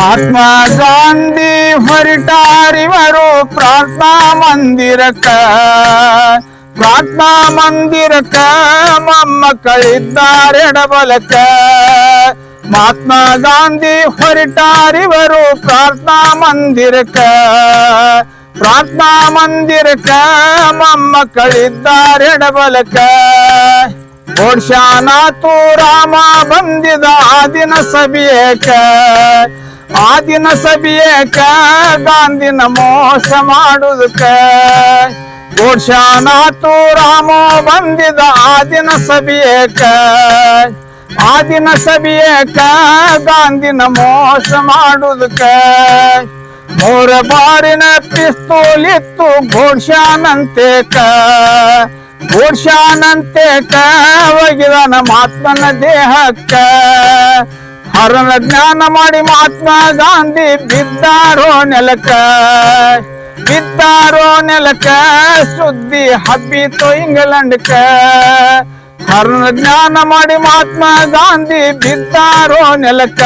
ಮಹಾತ್ಮ ಗಾಂಧಿ ಹೊರಟಾರಿವರು ಪ್ರಾರ್ಥನಾ ಮಂದಿರಕ್ಕ ಮೊಮ್ಮಕ್ಕಳಿದ್ದಾರೆಡಬಲಕ್ಕ. ಮಹಾತ್ಮ ಗಾಂಧಿ ಹೊರಟಾರಿವರು ಪ್ರಾರ್ಥನಾ ಮಂದಿರಕ್ಕ ಮೊಮ್ಮಕ್ಕಳಿದ್ದಾರೆಡಬಲಕ್ಕ. ಘೋಷಾನಾತು ರಾಮ ಬಂದಿದ ಆ ದಿನ ಸಭೆಯಕ ಗಾಂಧಿನ ಮೋಸ ಮಾಡುದಕ್ಕ. ಘೋಷಾನಾತು ರಾಮ ಬಂದಿದ ಆ ದಿನ ಸಭೆಯಕ ಗಾಂಧಿನ ಮೋಸ ಮಾಡುದಕ್ಕ. 3 ಬಾರಿನ ಪಿಸ್ತೂಲ್ ಇತ್ತು ಘೋಷಾನಂತೆಕ ಒಗಿದನ ಮಹಾತ್ಮನ ದೇಹಕ್ಕ. ಹರನ ಜ್ಞಾನ ಮಾಡಿ ಮಹಾತ್ಮ ಗಾಂಧಿ ಬಿದ್ದಾರೋ ನೆಲಕ್ಕ ಸುದ್ದಿ ಹಬ್ಬಿತು ಇಂಗ್ಲೆಂಡ್ಕ. ಹರನ ಜ್ಞಾನ ಮಾಡಿ ಮಹಾತ್ಮ ಗಾಂಧಿ ಬಿದ್ದಾರೋ ನೆಲಕ್ಕ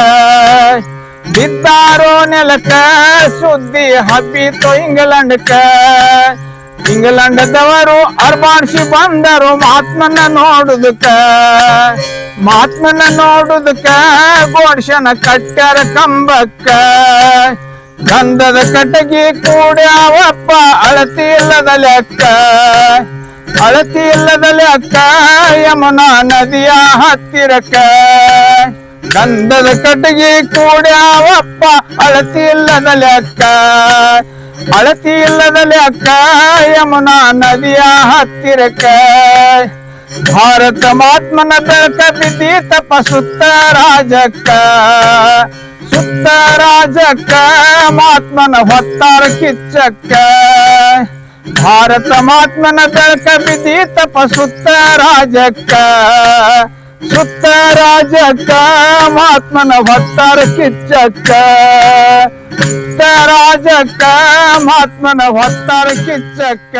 ಸುದ್ದಿ ಹಬ್ಬಿತು ಇಂಗ್ಲೆಂಡ್ಕ. ಇಂಗ್ಲೆಂಡದವರು ಅರ್ಬಾಣಿಸಿ ಬಂದರು ಮಹಾತ್ಮನ ನೋಡುದಕ್ಕ. ಗೋಡ್ಶನ ಕಟ್ಟ್ಯಾರ ಕಂಬಕ್ಕ. ಗಂಧದ ಕಟಗಿ ಕೂಡ್ಯಾವಪ್ಪ ಅಳತಿ ಇಲ್ಲದ ಲೆಕ್ಕ ಯಮುನಾ ನದಿಯ ಹತ್ತಿರಕ್ಕ. ಗಂಧದ ಕಟಗಿ ಕೂಡ್ಯಾವಪ್ಪ ಅಳತಿ ಇಲ್ಲದ ಲೆಕ್ಕ ಯಮುನಾ ನದಿಯ ಹತ್ತಿರಕ್ಕ. ಭಾರತ ಮಹಾತ್ಮನ ಬೆಳಕ ಬಿದ್ದೀತಪ್ಪ ಸುತ್ತ ರಾಜಕ್ಕ ಮಹಾತ್ಮನ ಹೊತ್ತಾರ ಕಿಚ್ಚಕ್ಕ. ಭಾರತ ಮಹಾತ್ಮನ ಬೆಳಕ ಬಿದ್ದೀತಪ್ಪ ಸುತ್ತ ರಾಜಕ್ಕ ಮಹಾತ್ಮನ ಹೊತ್ತಾರ ಕಿಚ್ಚಕ್ಕ. ರಾಜಕ್ಕ ಮಹಾತ್ಮನ ಹೊತ್ತಾರ ಕಿಚ್ಚಕ್ಕ.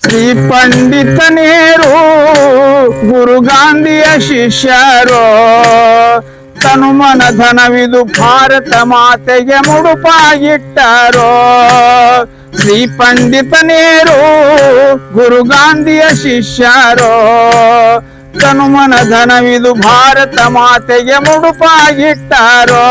ಶ್ರೀ ಪಂಡಿತ ನೆಹರು ಗುರು ಗಾಂಧಿಯ ಶಿಷ್ಯರು. ತನುಮನ ಧನವಿದು ಭಾರತ ಮಾತೆಗೆ ಮುಡುಪಾಗಿಟ್ಟರು. ಶ್ರೀ ಪಂಡಿತ ನೆಹರು ಗುರು ಗಾಂಧಿಯ ಶಿಷ್ಯರು. ತನುಮನ ಧನವಿದು ಭಾರತ ಮಾತೆಗೆ ಮುಡುಪಾಗಿಟ್ಟರು.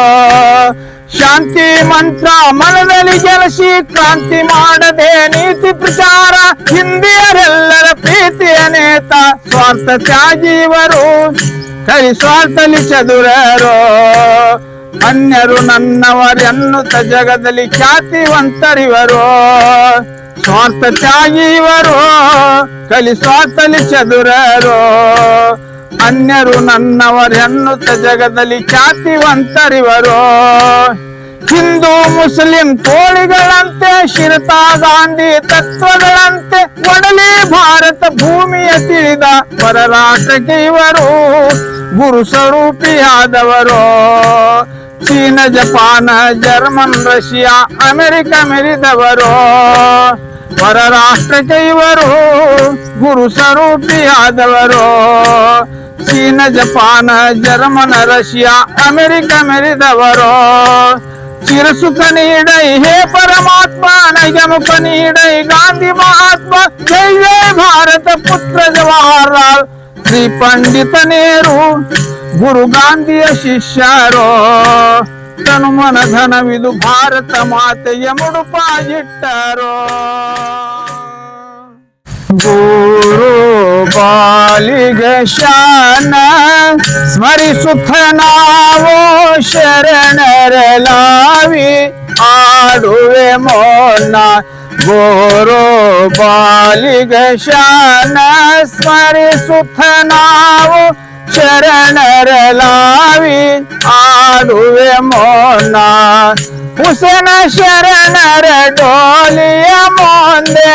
ಶಾಂತಿ ಮಂತ್ರ ಮನದಲ್ಲಿ ಗೆಲಸಿ ಕ್ರಾಂತಿ ಮಾಡದೆ ನೀತಿ ಪ್ರಚಾರ. ಹಿಂದಿಯರೆಲ್ಲರ ಪ್ರೀತಿಯ ನೇತ ಸ್ವಾರ್ಥ ತ್ಯಾಗಿವರು ಸ್ವಾರ್ಥಲಿ ಚದುರರು. ಅನ್ಯರು ನನ್ನವರೆನ್ನುತ್ತ ಜಗದಲ್ಲಿ ಖ್ಯಾತಿವಂತರಿವರು. ಸ್ವಾರ್ಥ ತ್ಯಾಗಿವರು ಸ್ವಾರ್ಥಲಿ ಚದುರರು. ಅನ್ಯರು ನನ್ನವರೆನ್ನುತ್ತ ಜಗದಲ್ಲಿ ಖ್ಯಾತಿವಂತರಿವರು. ಹಿಂದೂ ಮುಸ್ಲಿಂ ತೋಳಿಗಳಂತೆ ಶಿರತಾ ಗಾಂಧಿ ತತ್ವಗಳಂತೆ ಒಡಲಿ ಭಾರತ ಭೂಮಿಯ ತಿಳಿದ ಪರರಾಷ್ಟ್ರಕ್ಕೆ ಇವರು ಗುರು ಸ್ವರೂಪಿಯಾದವರು. ಚೀನ ಜಪಾನ ಜರ್ಮನ್ ರಷ್ಯಾ ಅಮೆರಿಕ ಮೆರಿದವರು. ಪರರಾಷ್ಟ್ರಕ್ಕೆ ಇವರು ಗುರು ಸ್ವರೂಪಿಯಾದವರು. ಚೀನ ಜಪಾನ ಜರ್ಮನ್ ರಷ್ಯಾ ಅಮೆರಿಕ ಮೆರಿದವರು. ಚಿರಸುಖ ನೀಡೈ ಹೇ ಪರಮಾತ್ಮ ನೈಜಮುಖ ನೀಡೈ ಗಾಂಧಿ ಮಹಾತ್ಮ. ಜೈ ಜೈ ಭಾರತ ಪುತ್ರ ಜವಾಹರಲಾಲ್. ಶ್ರೀ ಪಂಡಿತ ನೆಹರು ಗುರು ಗಾಂಧಿಯ ಶಿಷ್ಯರು. ತನುಮನ ಧನವಿದು ಭಾರತ ಮಾತೆಯ ಮುಡುಪಾಗಿಟ್ಟರು. ಗುರು ಬಾಲಿಗೆ ಶಾನ ಸ್ಮರಿಸುತ್ತ ನಾವು ಶರಣರ ಲಾವಿ ಆಡುವೆ ಮೋನ. ಗುರು ಬಾಲಿಗೆ ಶಾನ ಸ್ಮರಿಸುತ್ತ ನಾವು ಶರಣರ ಲಾವಿ ಆಡುವೆ ಮೋನ. ಹುಸೇನ ಶರಣರ ಡೋಲಿಯ ಮುಂದೆ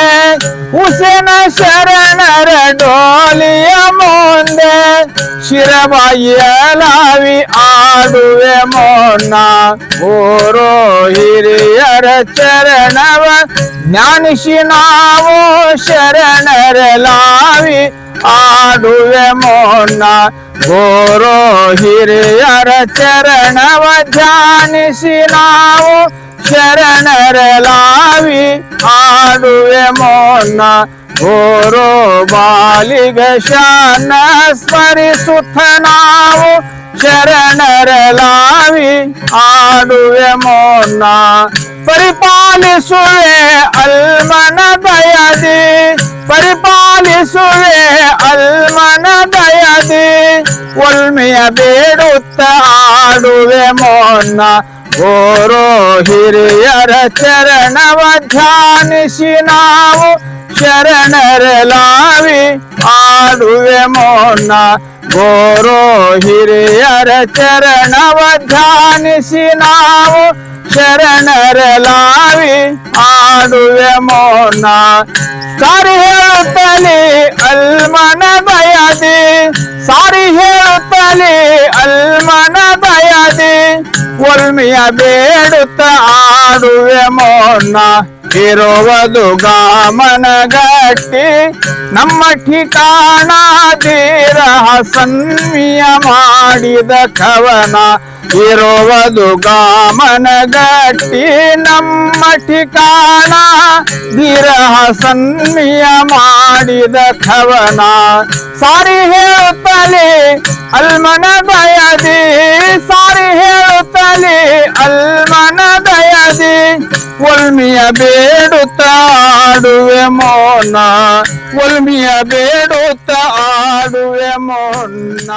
ಶಿರಬಾಯಿಯ ಲಾವಿ ಆಡುವೆ ಮೋನ. ಓರೋ ಹಿರಿಯರ ಚರಣವ ಜ್ಞಾನಿಸಿ ನಾವು ಶರಣರ ಲಾವಿ ಆಡುವೆ ಮೋನ ಗುರು ಹಿರಿಯರ ಚರಣವ ಧ್ಯಾನಿಸಿ ನಾವು ಶರಣರ ಲಾವಿ ಆಡುವೆ ಮೋನ ಗುರು ಬಾಲಿಗ ಶಾನ ಸ್ಮರಿಸುತ್ತ ನಾವು ಶರಣರ ಲಾವಿ ಆಡುವೆ ಮೋನ ಪರಿಪಾಲಿಸುವೆ ಅಲ್ಮನ ದಯದಿ ಪರಿಪಾಲಿಸುವೆ ಅಲ್ಮನ ದಯದಿ ಒಲ್ಮೆಯ ಬೇಡುತ್ತ ಆಡುವೆ ಮೋನ ಗುರು ಹಿರಿಯರ ಚರಣವ ಧ್ಯಾನಿಸಿ ನಾವು ಶರಣರ ಲಾವಿ ಆಡುವೆ ಮೋನ ಗುರು ಹಿರಿಯರ ಚರಣವ ಧ್ಯಾನಿಸಿ ನಾವು ಶರಣರ ಲಾವಿ ಆಡುವೆ ಮೋನ ಸಾರಿ ಹೇಳುತ್ತಲೇ ಅಲ್ಮನ ದಯದಿ ಸಾರಿ ಹೇಳುತ್ತಲೇ ಅಲ್ಮನ ದಯದಿ ಒಲ್ಮೆಯ ಬೇಡುತ್ತ ಆಡುವೆ ಮೋನ ಇರುವುದು ಗಾಮನ ಗಟ್ಟಿ ನಮ್ಮ ಠಿಕಾಣ ಧೀರಹ ಸನ್ಮಿಯ ಮಾಡಿದ ಕವನ ಇರುವುದು ಗಾಮನ ಗಟ್ಟಿ ನಮ್ಮ ಠಿಕಾಣ ಧೀರಹ ಸನ್ಮಿಯ ಮಾಡಿದ ಕವನ ಸಾರಿ ಹೇಳುತ್ತಲೇ ಅಲ್ಮನ ದಯದಿ ಸಾರಿ ಹೇಳುತ್ತಲೇ ಅಲ್ಮನ ದಯದಿ ಒಲ್ಮಿಯ ಬೇಡುತ್ತ ಆಡುವೆ ಮೋನ ಒಲ್ಮಿಯ ಬೇಡುತ್ತ ಆಡುವೆ ಮೋನ